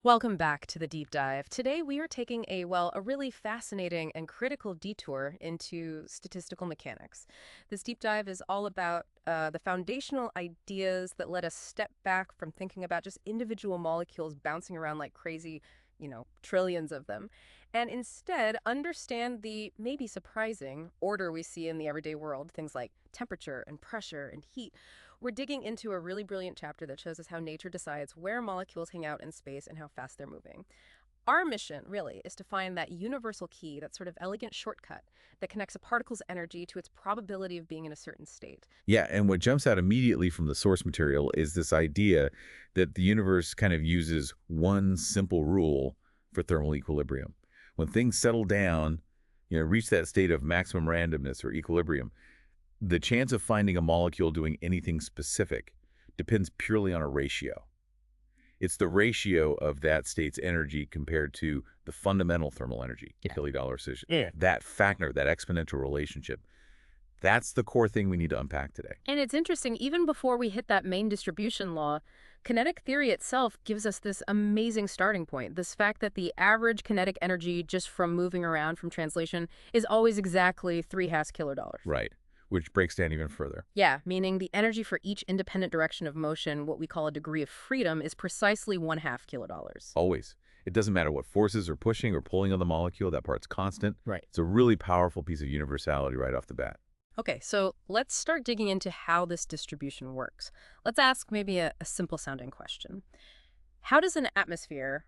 Welcome back to the deep dive. Today we are taking a really fascinating and critical detour into statistical mechanics. This deep dive is all about the foundational ideas that let us step back from thinking about just individual molecules bouncing around like crazy, trillions of them, and instead understand the maybe surprising order we see in the everyday world, things like temperature and pressure and heat. We're digging into a really brilliant chapter that shows us how nature decides where molecules hang out in space and how fast they're moving. Our mission, really, is to find that universal key, that sort of elegant shortcut that connects a particle's energy to its probability of being in a certain state. Yeah, and what jumps out immediately from the source material is this idea that the universe kind of uses one simple rule for thermal equilibrium. When things settle down, reach that state of maximum randomness or equilibrium, the chance of finding a molecule doing anything specific depends purely on a ratio. It's the ratio of that state's energy compared to the fundamental thermal energy, kilodollar decision. Yeah. That factor, that exponential relationship, that's the core thing we need to unpack today. And it's interesting, even before we hit that main distribution law, kinetic theory itself gives us this amazing starting point. This fact that the average kinetic energy just from moving around from translation is always exactly 3/2 kilodollars. Right. Which breaks down even further. Yeah, meaning the energy for each independent direction of motion, what we call a degree of freedom, is precisely 1/2 kilodollars. Always. It doesn't matter what forces are pushing or pulling on the molecule, that part's constant. Right. It's a really powerful piece of universality right off the bat. Okay, so let's start digging into how this distribution works. Let's ask maybe a simple sounding question. How does an atmosphere,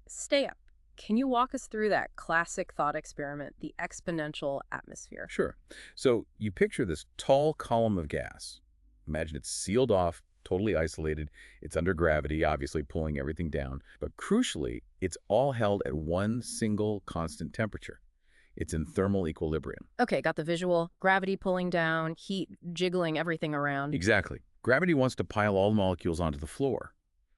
stay up? Can you walk us through that classic thought experiment, the exponential atmosphere? Sure. So you picture this tall column of gas. Imagine it's sealed off, totally isolated. It's under gravity, obviously pulling everything down. But crucially, it's all held at one single constant temperature. It's in thermal equilibrium. Okay, got the visual. Gravity pulling down, heat jiggling everything around. Exactly. Gravity wants to pile all the molecules onto the floor.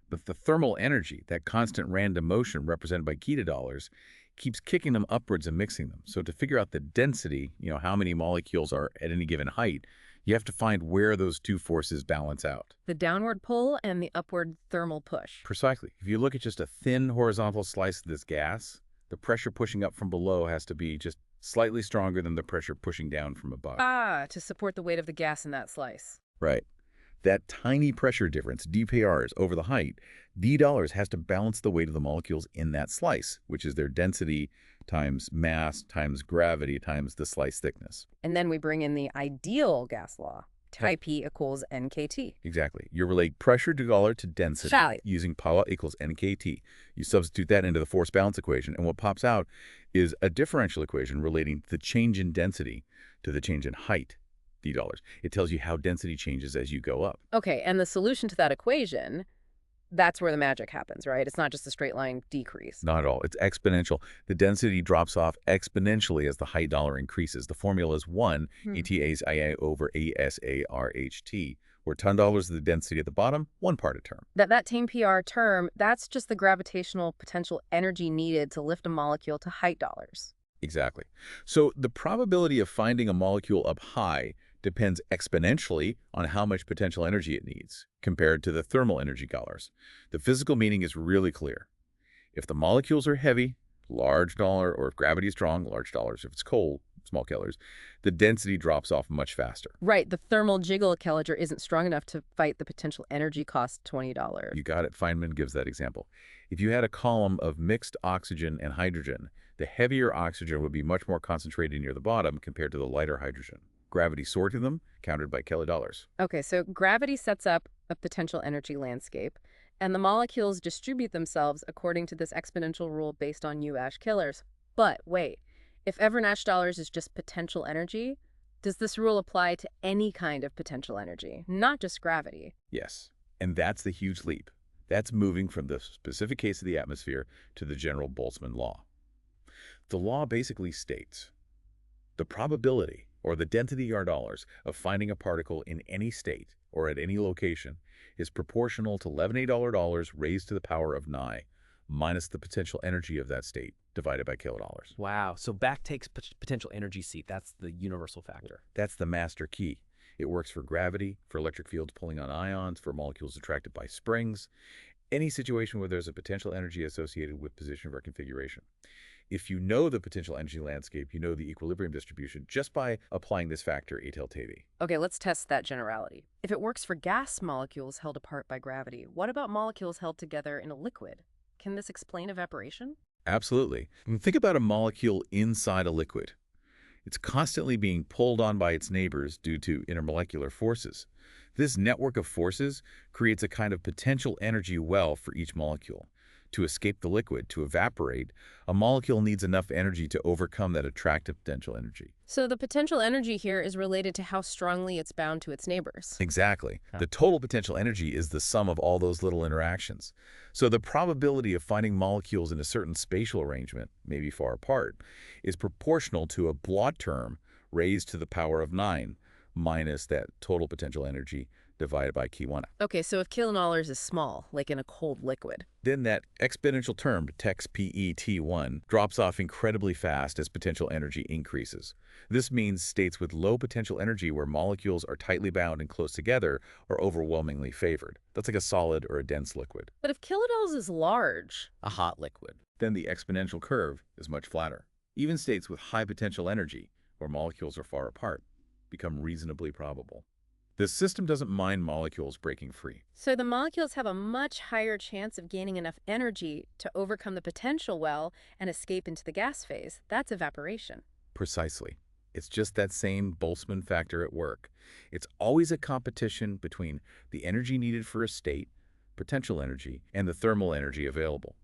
But the thermal energy, that constant random motion represented by kilodollars, keeps kicking them upwards and mixing them. So to figure out the density, how many molecules are at any given height, you have to find where those two forces balance out. The downward pull and the upward thermal push. Precisely. If you look at just a thin horizontal slice of this gas, the pressure pushing up from below has to be just slightly stronger than the pressure pushing down from above. To support the weight of the gas in that slice. Right. That tiny pressure difference, dPrs, over the height, d$ has to balance the weight of the molecules in that slice, which is their density times mass times gravity times the slice thickness. And then we bring in the ideal gas law. Type P equals NKT. Exactly. You relate pressure to density Right. using power equals NKT. You substitute that into the force balance equation, and what pops out is a differential equation relating the change in density to the change in height, d$. It tells you how density changes as you go up. Okay, and the solution to that equation, that's where the magic happens, right? It's not just a straight line decrease. Not at all. It's exponential. The density drops off exponentially as the height dollar increases. The formula is 1 ETAs over ASARHT, where $10 is the density at the bottom, one part a term. That tame PR term, that's just the gravitational potential energy needed to lift a molecule to height dollars. Exactly. So the probability of finding a molecule up high depends exponentially on how much potential energy it needs, compared to the thermal energy dollars. The physical meaning is really clear. If the molecules are heavy, large dollar, or if gravity is strong, large dollars. If it's cold, small kelers, the density drops off much faster. Right, the thermal jiggle Kelliger isn't strong enough to fight the potential energy cost $20. You got it. Feynman gives that example. If you had a column of mixed oxygen and hydrogen, the heavier oxygen would be much more concentrated near the bottom compared to the lighter hydrogen. Gravity sorted them, countered by kilodollars. Okay, so gravity sets up a potential energy landscape, and the molecules distribute themselves according to this exponential rule based on U-ash killers. But wait, if every dollars is just potential energy, does this rule apply to any kind of potential energy, not just gravity? Yes, and that's the huge leap. That's moving from the specific case of the atmosphere to the general Boltzmann law. The law basically states the probability, or the density $, of finding a particle in any state or at any location is proportional to $11 raised to the power of 9 minus the potential energy of that state divided by kilodollars. Wow. So back takes potential energy seat. That's the universal factor. That's the master key. It works for gravity, for electric fields pulling on ions, for molecules attracted by springs. Any situation where there's a potential energy associated with position or configuration. If you know the potential energy landscape, you know the equilibrium distribution just by applying this factor A tilde V. Okay, let's test that generality. If it works for gas molecules held apart by gravity, what about molecules held together in a liquid? Can this explain evaporation? Absolutely. Think about a molecule inside a liquid. It's constantly being pulled on by its neighbors due to intermolecular forces. This network of forces creates a kind of potential energy well for each molecule. To escape the liquid, to evaporate, a molecule needs enough energy to overcome that attractive potential energy. So the potential energy here is related to how strongly it's bound to its neighbors. Exactly. Huh. The total potential energy is the sum of all those little interactions. So the probability of finding molecules in a certain spatial arrangement, maybe far apart, is proportional to a Blot term raised to the power of 9 minus that total potential energy divided by K1. Okay, so if kilonolars is small, like in a cold liquid. Then that exponential term, text PET1, drops off incredibly fast as potential energy increases. This means states with low potential energy where molecules are tightly bound and close together are overwhelmingly favored. That's like a solid or a dense liquid. But if kilodalls is large, A hot liquid. Then the exponential curve is much flatter. Even states with high potential energy, where molecules are far apart, become reasonably probable. This system doesn't mind molecules breaking free. so the molecules have a much higher chance of gaining enough energy to overcome the potential well and escape into the gas phase. That's evaporation. Precisely. It's just that same Boltzmann factor at work. It's always a competition between the energy needed for a state, potential energy, and the thermal energy available.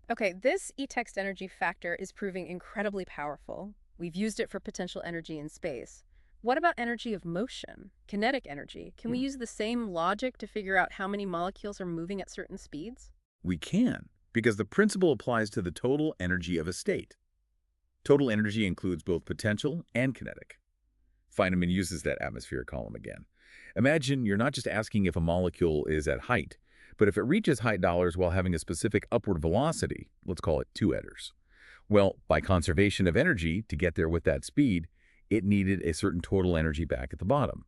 Okay, this E-text energy factor is proving incredibly powerful. We've used it for potential energy in space. What about energy of motion? Kinetic energy. Can we use the same logic to figure out how many molecules are moving at certain speeds? We can, because the principle applies to the total energy of a state. Total energy includes both potential and kinetic. Feynman uses that atmospheric column again. Imagine you're not just asking if a molecule is at height, but if it reaches height dollars while having a specific upward velocity, let's call it 2 etters. Well, by conservation of energy to get there with that speed, it needed a certain total energy back at the bottom.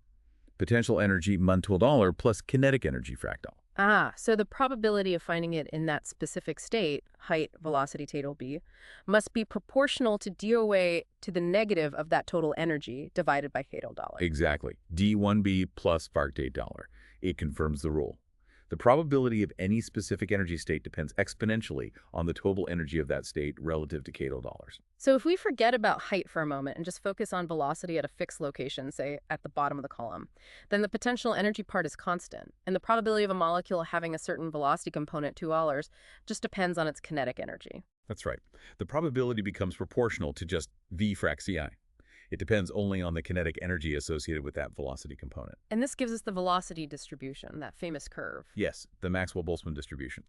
Potential energy $1 plus kinetic energy fractal. Ah, so the probability of finding it in that specific state, height, velocity, total B, must be proportional to DOA to the negative of that total energy divided by total dollar. Exactly. D1B plus $8. It confirms the rule. The probability of any specific energy state depends exponentially on the total energy of that state relative to kilo dollars. So if we forget about height for a moment and just focus on velocity at a fixed location, say at the bottom of the column, then the potential energy part is constant, and the probability of a molecule having a certain velocity component, $2, just depends on its kinetic energy. That's right. The probability becomes proportional to just V frac Ci. It depends only on the kinetic energy associated with that velocity component. And this gives us the velocity distribution, that famous curve. Yes, the Maxwell-Boltzmann distribution.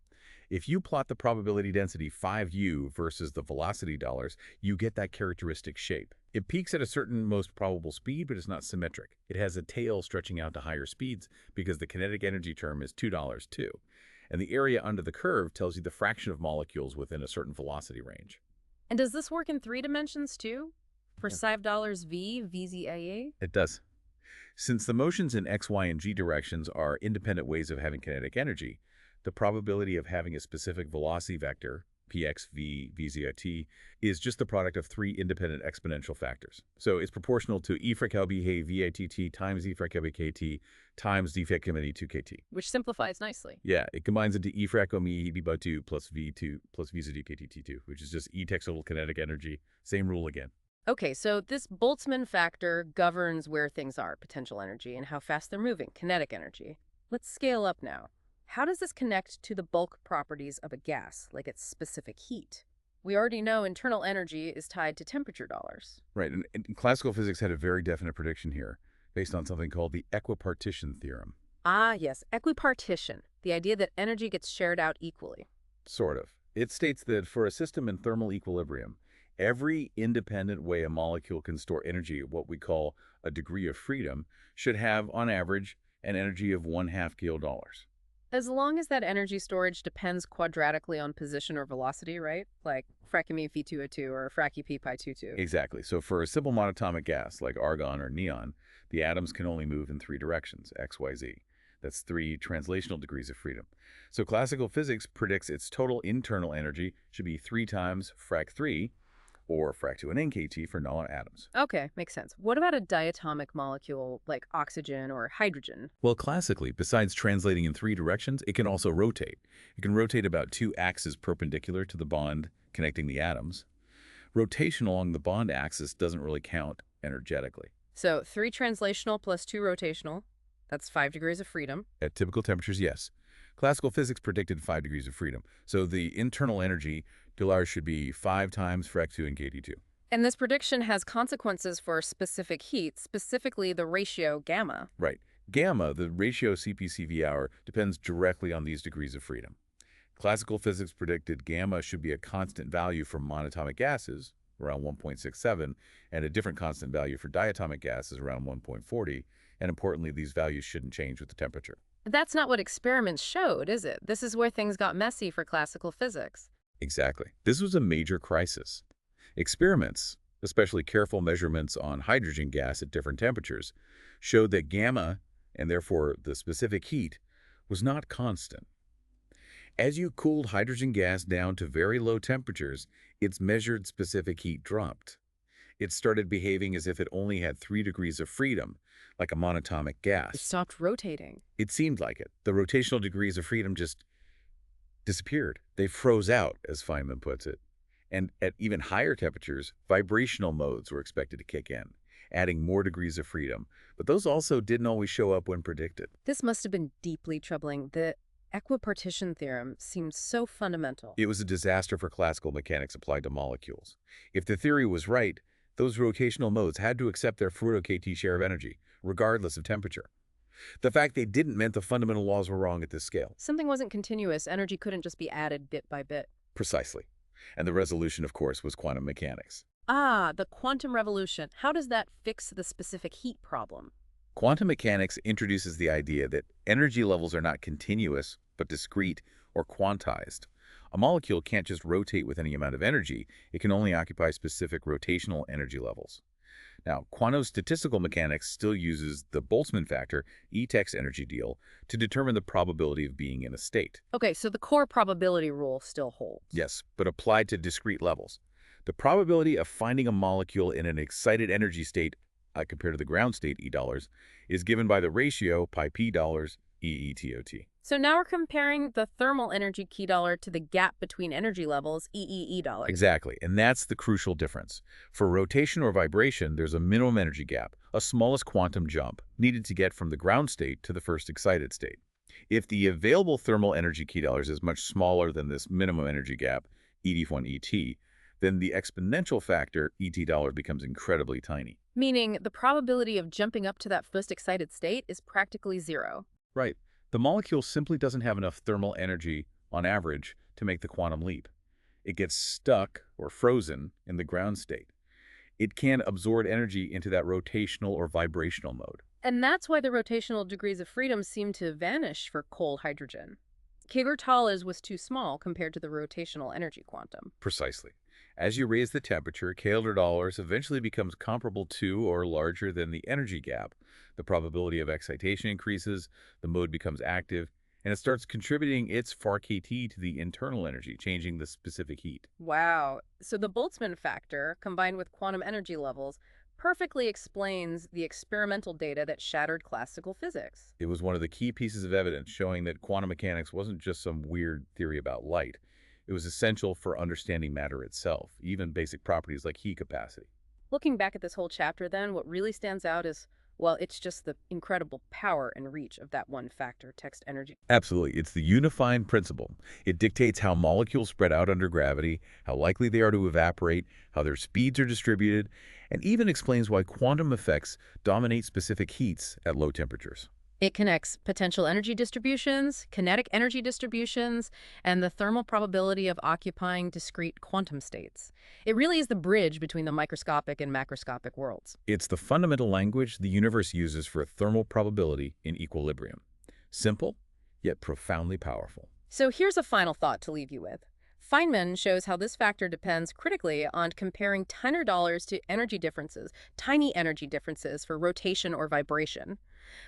If you plot the probability density 5u versus the velocity dollars, you get that characteristic shape. It peaks at a certain most probable speed, but it's not symmetric. It has a tail stretching out to higher speeds because the kinetic energy term is $2 too. And the area under the curve tells you the fraction of molecules within a certain velocity range. And does this work in 3 dimensions too? For Yeah. $5 V, VZIA? It does. Since the motions in x, y, and g directions are independent ways of having kinetic energy, the probability of having a specific velocity vector, px, v, vzit, is just the product of 3 independent exponential factors. So it's proportional to e frac lb hey vatt times e frac lb kt times d frac lb 2kt. Which simplifies nicely. Yeah, it combines into e frac omi b by 2 plus v2 plus vzd kt2, which is just e total kinetic energy. Same rule again. Okay, so this Boltzmann factor governs where things are, potential energy, and how fast they're moving, kinetic energy. Let's scale up now. How does this connect to the bulk properties of a gas, like its specific heat? We already know internal energy is tied to temperature dollars. Right, and classical physics had a very definite prediction here, based on something called the equipartition theorem. Ah, yes, equipartition, the idea that energy gets shared out equally. Sort of. It states that for a system in thermal equilibrium, every independent way a molecule can store energy, what we call a degree of freedom, should have, on average, an energy of 1/2 kilodollars. As long as that energy storage depends quadratically on position or velocity, right? Like frac me V2O2 or frac P pi 22. Exactly. So for a simple monatomic gas like argon or neon, the atoms can only move in 3 directions, x, y, z. That's 3 translational degrees of freedom. So classical physics predicts its total internal energy should be 3 times frac 3, or frac 2 and nkt for non-atoms. Okay, makes sense. What about a diatomic molecule like oxygen or hydrogen? Well, classically, besides translating in 3 directions, it can also rotate. It can rotate about 2 axes perpendicular to the bond connecting the atoms. Rotation along the bond axis doesn't really count energetically. So 3 translational plus 2 rotational. That's 5 degrees of freedom. At typical temperatures, yes. Classical physics predicted 5 degrees of freedom. So the internal energy, derives, should be 5 times frac 2 and kT2. And this prediction has consequences for specific heat, specifically the ratio gamma. Right. Gamma, the ratio CP/CV hour, depends directly on these degrees of freedom. Classical physics predicted gamma should be a constant value for monatomic gases, around 1.67, and a different constant value for diatomic gases, around 1.40, and importantly, these values shouldn't change with the temperature. That's not what experiments showed, is it? This is where things got messy for classical physics. Exactly. This was a major crisis. Experiments, especially careful measurements on hydrogen gas at different temperatures, showed that gamma, and therefore the specific heat, was not constant. As you cooled hydrogen gas down to very low temperatures, its measured specific heat dropped. It started behaving as if it only had 3 degrees of freedom, like a monatomic It gas. stopped rotating. It seemed like it. The rotational degrees of freedom just disappeared. They froze out, as Feynman puts it. And at even higher temperatures, vibrational modes were expected to kick in, adding more degrees of freedom. But those also didn't always show up when predicted. This must have been deeply troubling. The equipartition theorem seems so fundamental. It was a disaster for classical mechanics applied to molecules. If the theory was right, those rotational modes had to accept their Froude-KT share of energy, regardless of temperature. The fact they didn't meant the fundamental laws were wrong at this scale. Something wasn't continuous. Energy couldn't just be added bit by bit. Precisely. And the resolution, of course, was quantum mechanics. Ah, the quantum revolution. How does that fix the specific heat problem? Quantum mechanics introduces the idea that energy levels are not continuous, but discrete or quantized. A molecule can't just rotate with any amount of energy. It can only occupy specific rotational energy levels. Now, quantum statistical mechanics still uses the Boltzmann factor, E-text energy deal, to determine the probability of being in a state. Okay, so the core probability rule still holds. Yes, but applied to discrete levels. The probability of finding a molecule in an excited energy state, compared to the ground state, E-dollars, is given by the ratio pi p dollars EETOT. So now we're comparing the thermal energy key dollar to the gap between energy levels, EEE dollars. Exactly, and that's the crucial difference. For rotation or vibration, there's a minimum energy gap, a smallest quantum jump, needed to get from the ground state to the first excited state. If the available thermal energy key dollars is much smaller than this minimum energy gap, ED1 ET, then the exponential factor, ET dollar, becomes incredibly tiny. Meaning the probability of jumping up to that first excited state is practically zero. Right. The molecule simply doesn't have enough thermal energy, on average, to make the quantum leap. It gets stuck or frozen in the ground state. It can absorb energy into that rotational or vibrational mode. And that's why the rotational degrees of freedom seem to vanish for cold hydrogen. Kegler-Tolles was too small compared to the rotational energy quantum. Precisely. As you raise the temperature, Kegler-Tolles eventually becomes comparable to or larger than the energy gap. The probability of excitation increases, the mode becomes active, and it starts contributing its Fr-kT to the internal energy, changing the specific heat. Wow. So the Boltzmann factor, combined with quantum energy levels, perfectly explains the experimental data that shattered classical physics. It was one of the key pieces of evidence showing that quantum mechanics wasn't just some weird theory about light. It was essential for understanding matter itself, even basic properties like heat capacity. Looking back at this whole chapter then, what really stands out is, well, it's just the incredible power and reach of that one factor, text energy. Absolutely. It's the unifying principle. It dictates how molecules spread out under gravity, how likely they are to evaporate, how their speeds are distributed, and even explains why quantum effects dominate specific heats at low temperatures. It connects potential energy distributions, kinetic energy distributions, and the thermal probability of occupying discrete quantum states. It really is the bridge between the microscopic and macroscopic worlds. It's the fundamental language the universe uses for thermal probability in equilibrium. Simple, yet profoundly powerful. So here's a final thought to leave you with. Feynman shows how this factor depends critically on comparing tiny dollars to energy differences, tiny energy differences for rotation or vibration.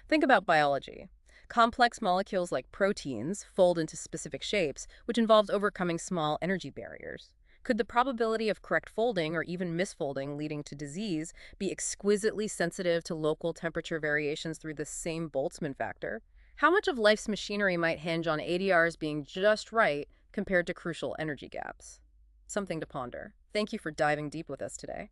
Think about biology. Complex molecules like proteins fold into specific shapes, which involves overcoming small energy barriers. Could the probability of correct folding or even misfolding leading to disease be exquisitely sensitive to local temperature variations through the same Boltzmann factor? How much of life's machinery might hinge on ADRs being just right compared to crucial energy gaps? Something to ponder. Thank you for diving deep with us today.